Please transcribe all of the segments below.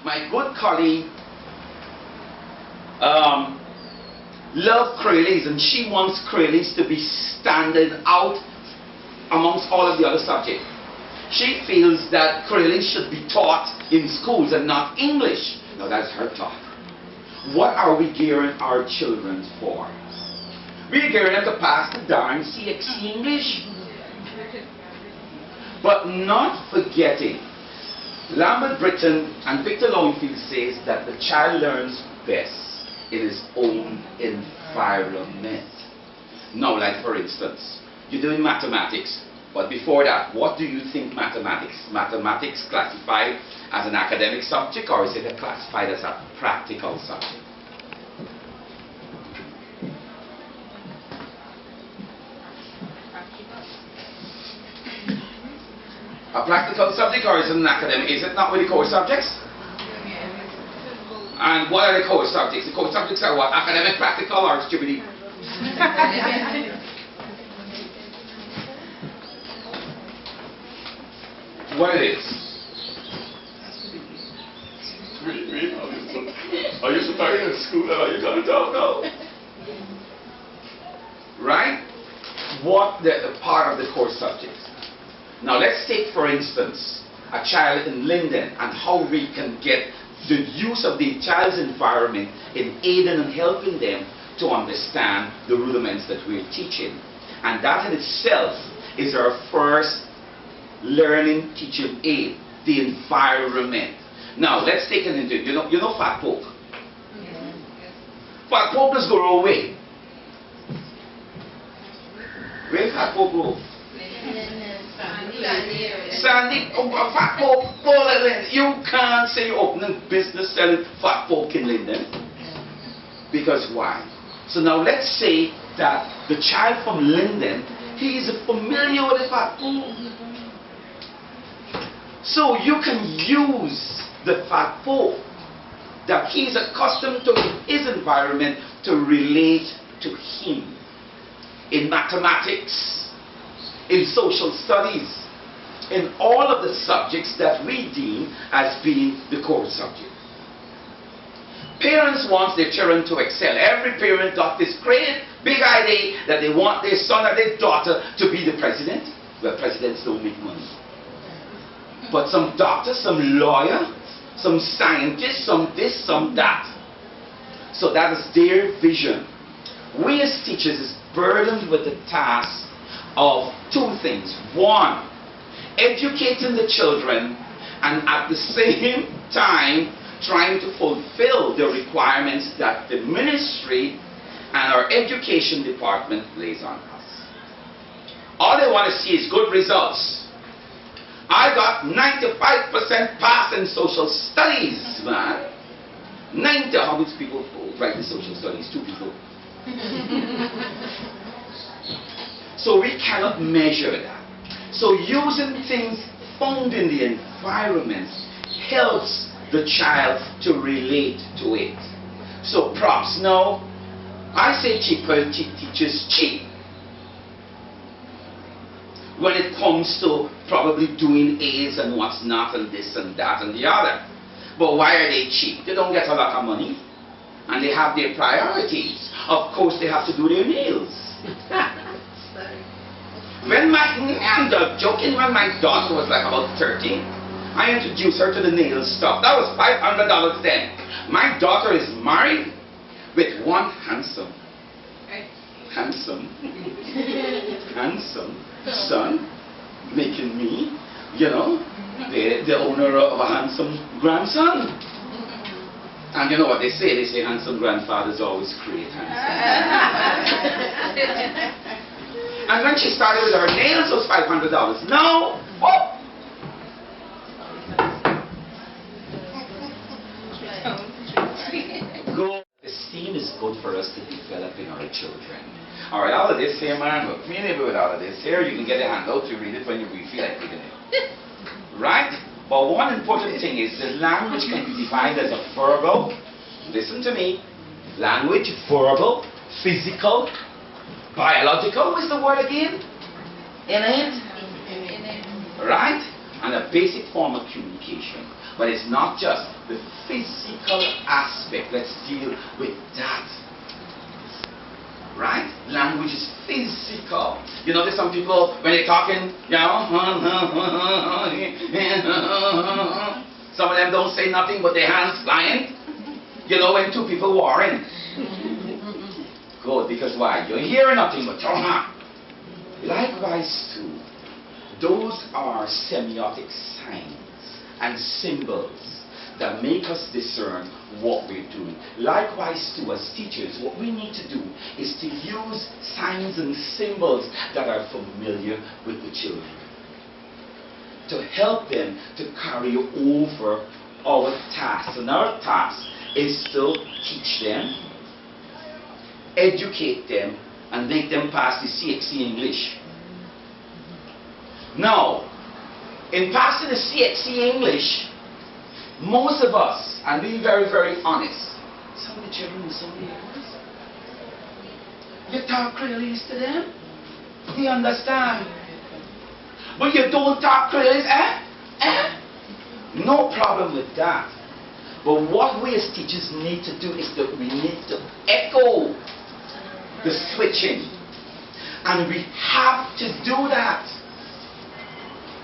My good colleague loves Creoles, and she wants Creoles to be standing out amongst all of the other subjects. She feels that Creoles should be taught in schools and not English. Now that's her thought. What are we gearing our children for? We're gearing them to pass the darn CXC English. But not forgetting, Lambert Britton and Victor Longfield says that the child learns best in his own environment. Now, like for instance, you're doing mathematics, but before that, what do you think mathematics? Mathematics classified as an academic subject, or is it classified as a practical subject? A practical subject, or is it an academic? Is it not with the core subjects? And what are the core subjects? The core subjects are what? Academic, practical, or stupidity? What it is? Are you studying in school and are you going to talk now? Right? What the part of the core subjects? Now let's take, for instance, a child in Linden and how we can get the use of the child's environment in aiding and helping them to understand the rudiments that we're teaching. And that in itself is our first learning teaching aid, the environment. Now let's take an into, you know Fat Poke? Fat Poke does go away. Where Fat Poke go? Sandy, Fat Poke, you can't say you're opening business selling Fat Poke in Linden. Because why? So now let's say that the child from Linden, he is familiar with the Fat Poke. So you can use the Fat Poke that he's accustomed to in his environment to relate to him. In mathematics, in social studies, in all of the subjects that we deem as being the core subject. Parents want their children to excel. Every parent got this great big idea that they want their son or their daughter to be the president. Well, presidents don't make money. But some doctor, some lawyer, some scientist, some this, some that. So that is their vision. We as teachers is burdened with the task of two things. One, educating the children, and at the same time trying to fulfill the requirements that the ministry and our education department lays on us. All they want to see is good results. I got 95% pass in social studies, man. 90, how many people write the social studies? 2 people. So we cannot measure that. So using things found in the environment helps the child to relate to it. So props. Now, I say cheaper teachers cheap when it comes to probably doing A's and what's not and this and that and the other. But why are they cheap? They don't get a lot of money and they have their priorities. Of course they have to do their nails. I'm joking, when my daughter was like about 13, I introduced her to the nail stuff. That was $500 then. My daughter is married with one handsome son, making me, the owner of a handsome grandson. And you know what they say? They say handsome grandfathers always create handsome. And when she started with her nails, it was $500. Now, Esteem is good for us to develop in our children. Alright, all of this here, man, look, me and with all of this here, you can get a handout to read it when you feel like reading it. Right? But one important thing is the language can be defined as a verbal, listen to me, language, verbal, physical, biological, what's the word again? Innate. Right? And a basic form of communication. But it's not just the physical aspect. Let's deal with that. Right? Language is physical. You know, there's some people, when they're talking, you know, some of them don't say nothing but their hands flying. You know, when two people warring. Good, because why? You're hearing nothing but trauma. Likewise too, those are semiotic signs and symbols that make us discern what we're doing. Likewise too, as teachers, what we need to do is to use signs and symbols that are familiar with the children, to help them to carry over our task. And our task is to teach them, educate them, and make them pass the CXC English. Now, in passing the CXC English, most of us, and being very, very honest, some of the children in some areas, you talk Creolese to them, they understand. But you don't talk Creolese, no problem with that. But what we as teachers need to do is that we need to echo the switching. And we have to do that.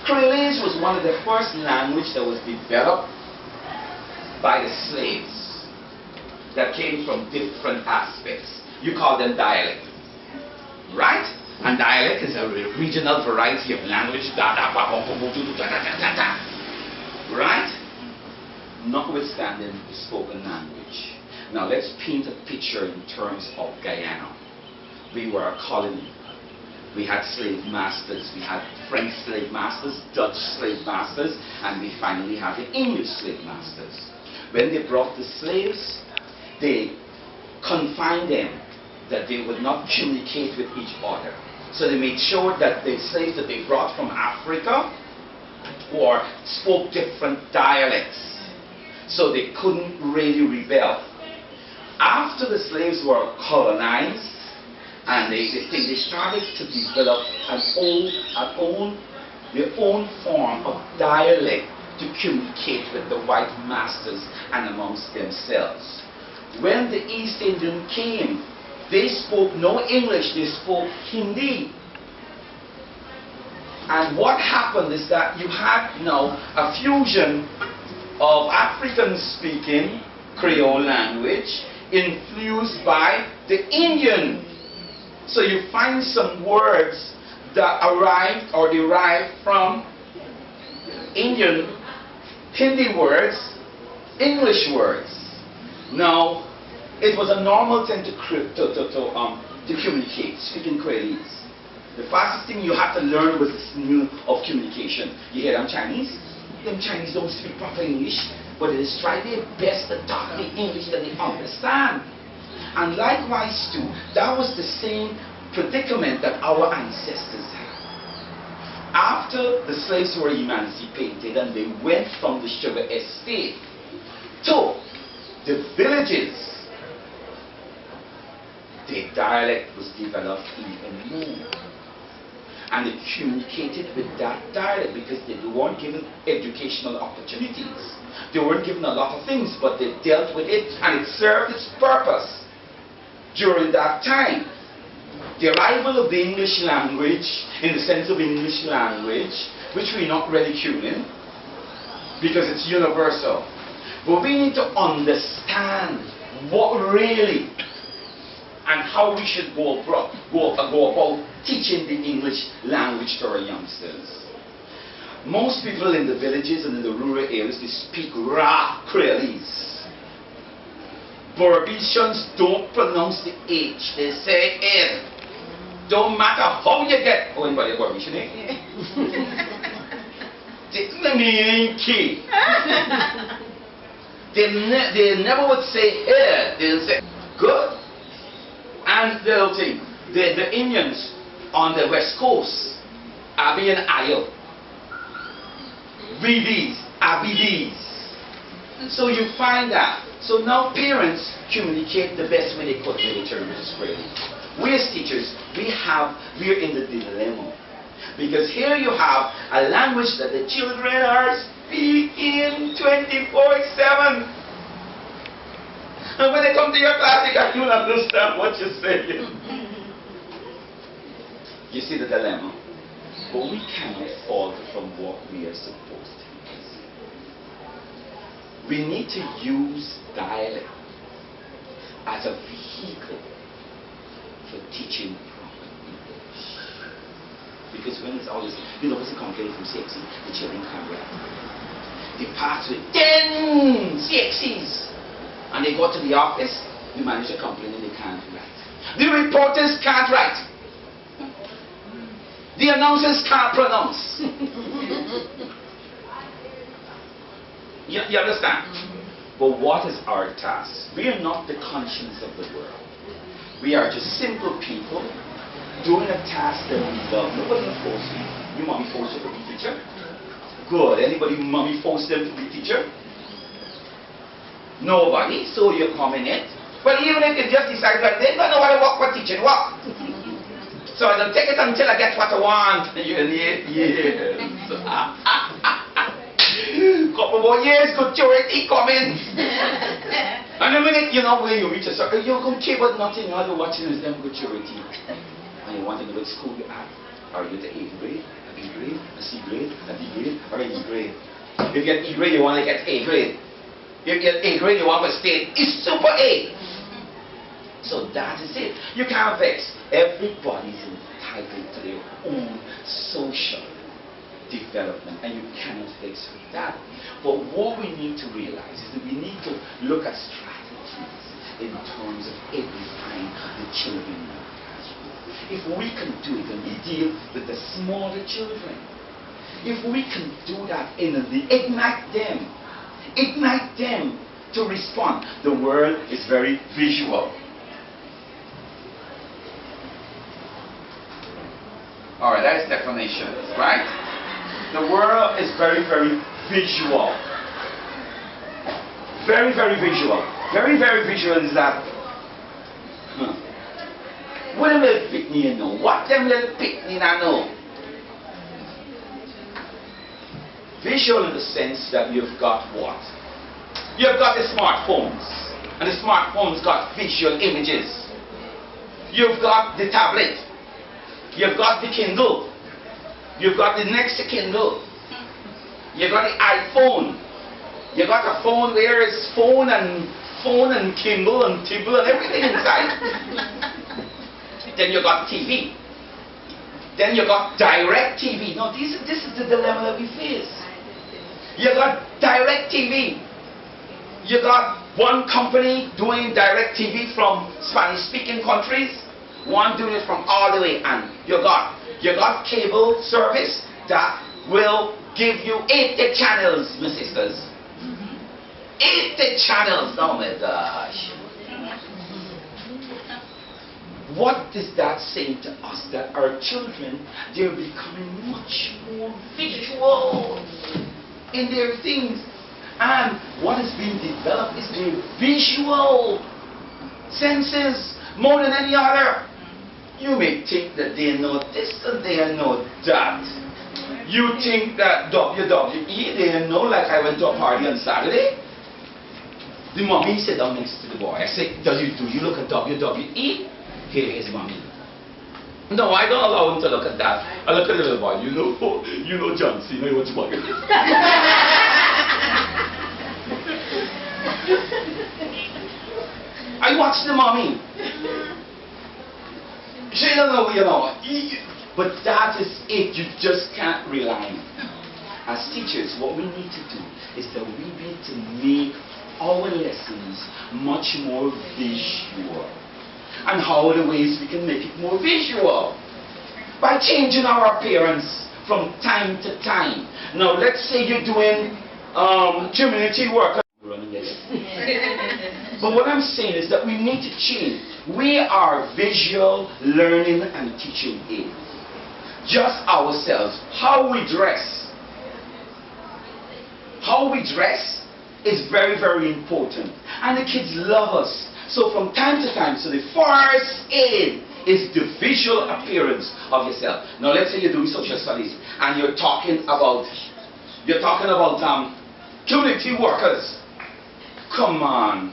Creolese was one of the first languages that was developed by the slaves that came from different aspects. You call them dialect. Right? And dialect is a regional variety of language. Right? Notwithstanding the spoken language. Now let's paint a picture in terms of Guyana. We were a colony. We had slave masters. We had French slave masters, Dutch slave masters, and we finally had the English slave masters. When they brought the slaves, they confined them that they would not communicate with each other. So they made sure that the slaves that they brought from Africa or spoke different dialects, so they couldn't really rebel. After the slaves were colonized, and they started to develop their own form of dialect to communicate with the white masters and amongst themselves. When the East Indian came, they spoke no English, they spoke Hindi. And what happened is that you had now a fusion of African-speaking Creole language influenced by the Indian. So you find some words that arrived or derived from Indian Hindi words, English words. Now, it was a normal thing to communicate, speaking Creolese. The fastest thing you had to learn was this new of communication. You hear them Chinese? Them Chinese don't speak proper English, but they try their best to talk the English that they understand. And likewise too, that was the same predicament that our ancestors had. After the slaves were emancipated and they went from the sugar estate to the villages, their dialect was developed even more. And they communicated with that dialect because they weren't given educational opportunities. They weren't given a lot of things, but they dealt with it and it served its purpose. During that time, the arrival of the English language, in the sense of English language, which we're not ridiculing, because it's universal, but we need to understand what really and how we should go about teaching the English language to our youngsters. Most people in the villages and in the rural areas, they speak raw Creolese. Barbicians don't pronounce the H, they say L. Don't matter how you get. Oh, anybody Barbician, eh? They never would say here, they'll say good. And they'll think the Indians on the west coast are being Ayo. VDs, ABDs. So you find that. So now parents communicate the best way they could with their children, which is great. We as teachers, we're in the dilemma. Because here you have a language that the children are speaking 24/7. And when they come to your class, they can't even understand what you're saying. You see the dilemma? But we cannot falter from what we are supposed to use. We need to use dialect as a vehicle for teaching proper English. Because when it's always, it's a complaint from CXC, the children can't write. They pass with 10 CXCs, and they go to the office, the manager complains and they can't write. The reporters can't write. The announcers can't pronounce. You understand? But what is our task? We are not the conscience of the world. We are just simple people doing a task that we love. Nobody forced you. Your mommy forced you to be teacher? Good. Anybody mommy forced them to be teacher? Nobody. So you're coming in. But even if you just decide that they don't know what to work for teaching, work. So I don't take it until I get what I want. You're in 8 years. Couple more years, good maturity coming. And the minute, when you reach a certain, you don't care about nothing. All you're watching is them good maturity. And you want to know which school you at. Are you at the A grade, a B grade, a C grade, a D grade, or an E grade? If you get E grade, you want to get A grade. If you get A grade, you want to stay. It's super A. So that is it. You can't vex. Everybody's entitled to their own social development, and you cannot vex with that. But what we need to realize is that we need to look at strategies in terms of edifying the children in our classroom. If we can do it and we deal with the smaller children, if we can do that and ignite them to respond. The world is very visual. Alright, that is definition, right? The world is very, very visual. Very, very visual. Very, very visual is that. What them little picnic know? What them little picnic I know? Visual in the sense that you've got what? You've got the smartphones. And the smartphones got visual images. You've got the tablet. You've got the Kindle. You've got the next Kindle. You've got the iPhone. You've got a phone where it's phone and Kindle and Tibble and everything inside. Then you got TV. Then you got direct TV. No, this is the dilemma that we face. You got direct TV. You got one company doing direct TV from Spanish-speaking countries. One doing it from all the way, and you got cable service that will give you 80 channels, my sisters. 80 channels, oh my gosh. What is that saying to us? That our children, they're becoming much more visual in their things. And what is being developed is their visual senses more than any other. You may think that they know this and they know that. You think that WWE, they know like I went to a party on Saturday. The mommy sat down next to the boy. I said, do you look at WWE? Here is mommy. No, I don't allow him to look at that. I look at the little boy. You know John Cena, you know what you're talking about. I watched the mommy. She don't know, but that is it. You just can't rely on it. As teachers, what we need to do is that we need to make our lessons much more visual. And how are the ways we can make it more visual? By changing our appearance from time to time. Now, let's say you're doing community work. But what I'm saying is that we need to change. We are visual learning and teaching aids. Just ourselves. How we dress. How we dress is very, very important. And the kids love us. So from time to time, so the first aid is the visual appearance of yourself. Now let's say you're doing social studies and you're talking about community workers. Come on.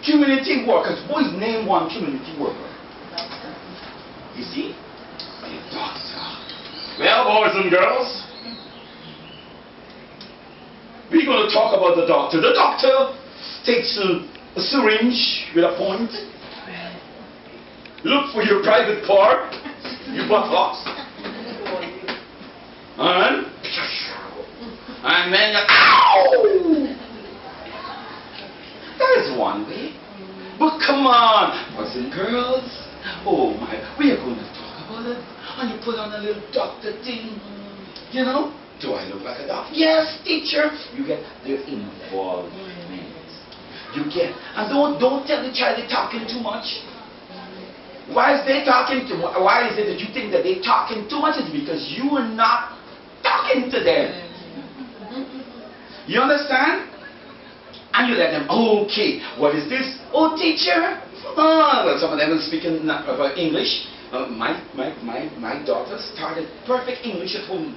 Community workers. Boys, name one community worker. You see? The doctor. Well, boys and girls, we're going to talk about the doctor. The doctor takes a syringe with a point. Look for your private part, your buttocks. And then, ow! That is one way. But come on, boys and girls. Oh my, we are going to talk about it. And you put on a little doctor thing. You know? Do I look like a doctor? Yes, teacher. You get their involvement. You get, and don't tell the child they're talking too much. Why is they talking too much? Why is it that you think that they're talking too much? It's because you are not talking to them. You understand? And you let them, okay, what is this? Oh, teacher. Oh, well, some of them are speaking about English. My daughter started perfect English at home.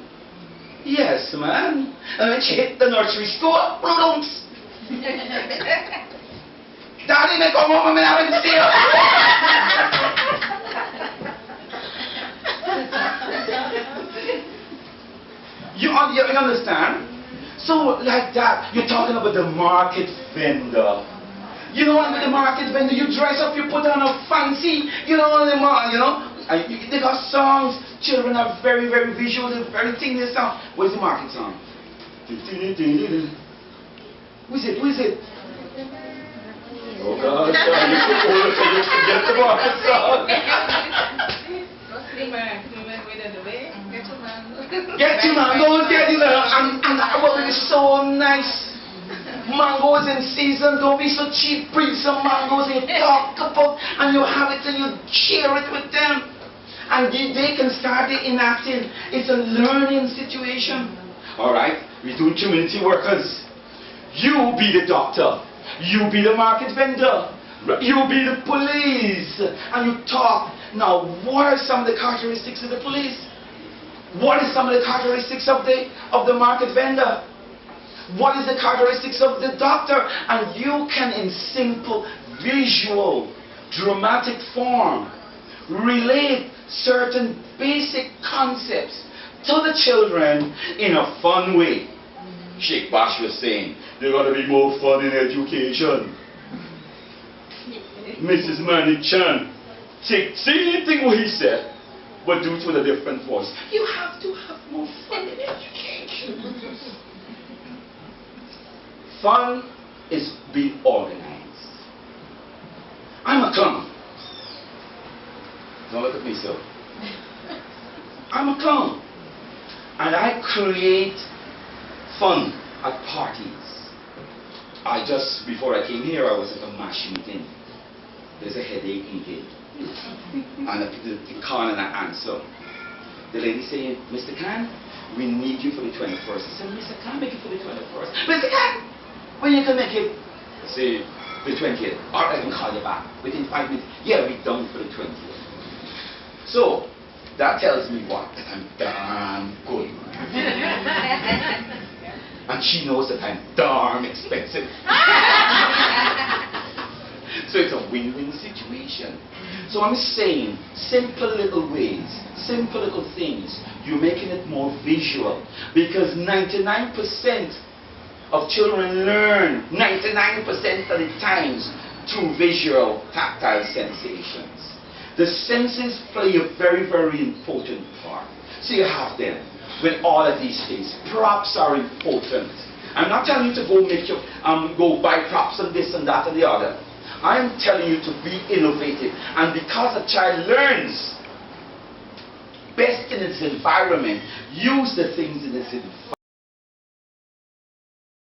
Yes, man. And when she hit the nursery school, blooms. Daddy, me come home and I haven't seen you. You understand? So, like that, you're talking about the market vendor. You know, with the market vendor, you dress up, you put on a fancy, they got songs. Children are very, very visual, they're very thinking song. Where's the market song? Who is it? Oh God, you forget the market song. Get your mangoes, get it, and well, it is so nice. Mangoes in season, don't be so cheap. Bring some mangoes and you talk about, and you have it and you share it with them. And they can start enacting. It's a learning situation. Alright, we're doing community workers. You be the doctor. You be the market vendor. You be the police. And you talk. Now, what are some of the characteristics of the police? What is some of the characteristics of the market vendor? What is the characteristics of the doctor? And you can, in simple, visual, dramatic form, relate certain basic concepts to the children in a fun way. Sheikh Bash was saying, there's got to be more fun in education. Mrs. Manny Chan, say anything what he said, but do it with a different voice. You have to have more fun in education. Fun is being organized. I'm a clown. Don't look at me so. I'm a clown. And I create fun at parties. Before I came here, I was at a MASH meeting. There's a headache meeting. And I picked the card and I answer. The lady saying, Mr. Khan, we need you for the 21st. I said, Mr. Khan, make it for the 21st. Mr. Khan, when you can make it? I say, the 20th. Or I can call you back within 5 minutes. Yeah, we're done for the 20th. So, that tells me what? That I'm damn good. And she knows that I'm darn expensive. So it's a win-win situation. So I'm saying, simple little ways, simple little things, you're making it more visual. Because 99% of children learn, 99% of the times, through visual, tactile sensations. The senses play a very, very important part. So you have them with all of these things. Props are important. I'm not telling you to go make your, go buy props and this and that and the other. I'm telling you to be innovative. And because a child learns best in its environment, use the things in its environment.